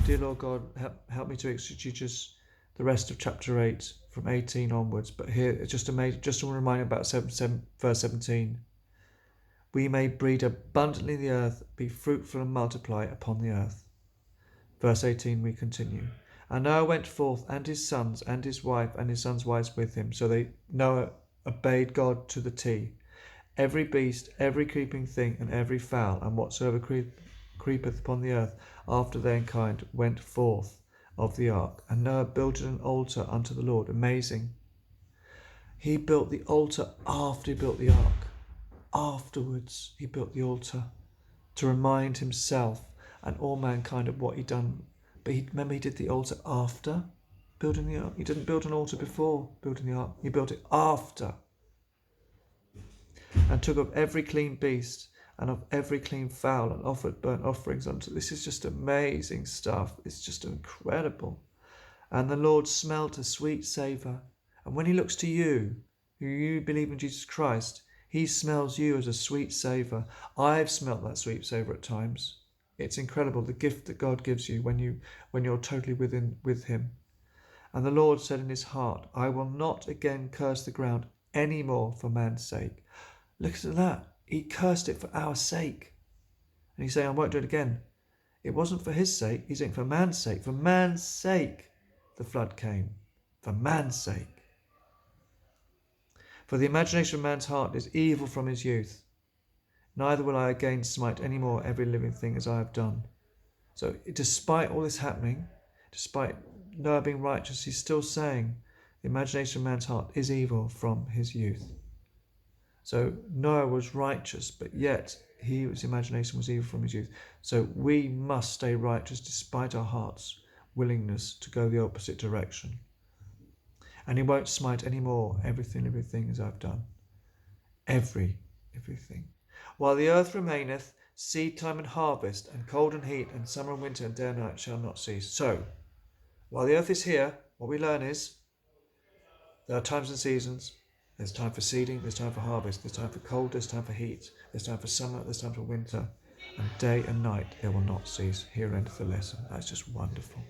Dear Lord God, help me to exegete the rest of chapter 8 from 18 onwards. But here, it's just a reminder about verse 17. We may breed abundantly in the earth, be fruitful and multiply upon the earth. Verse 18, we continue. And Noah went forth, and his sons, and his wife, and his sons' wives with him. So Noah obeyed God to the T. Every beast, every creeping thing, and every fowl, and whatsoever creepeth upon the earth after their kind, went forth of the ark. And Noah builded an altar unto the Lord. Amazing. He built the altar after he built the ark. Afterwards, he built the altar to remind himself and all mankind of what he'd done. But remember, he did the altar after building the ark. He didn't build an altar before building the ark. He built it after. And took of every clean beast and of every clean fowl and offered burnt offerings unto. This is just amazing stuff. It's just incredible. And the Lord smelt a sweet savour. And when he looks to you, who you believe in Jesus Christ, he smells you as a sweet savour. I've smelt that sweet savour at times. It's incredible, the gift that God gives you when you're totally with him. And the Lord said in his heart, I will not again curse the ground any more for man's sake. Look at that. He cursed it for our sake. And he's saying, I won't do it again. It wasn't for his sake. He's saying for man's sake. For man's sake, the flood came. For man's sake. For the imagination of man's heart is evil from his youth. Neither will I again smite any more every living thing as I have done. So despite all this happening, despite Noah being righteous, he's still saying the imagination of man's heart is evil from his youth. So Noah was righteous, but yet his imagination was evil from his youth. So we must stay righteous despite our heart's willingness to go the opposite direction. And he won't smite any more everything as I've done. Everything. While the earth remaineth, seed time and harvest, and cold and heat, and summer and winter, and day and night shall not cease. So, while the earth is here, what we learn is there are times and seasons. There's time for seeding, there's time for harvest, there's time for cold, there's time for heat, there's time for summer, there's time for winter, and day and night they will not cease. Here endeth the lesson. That's just wonderful.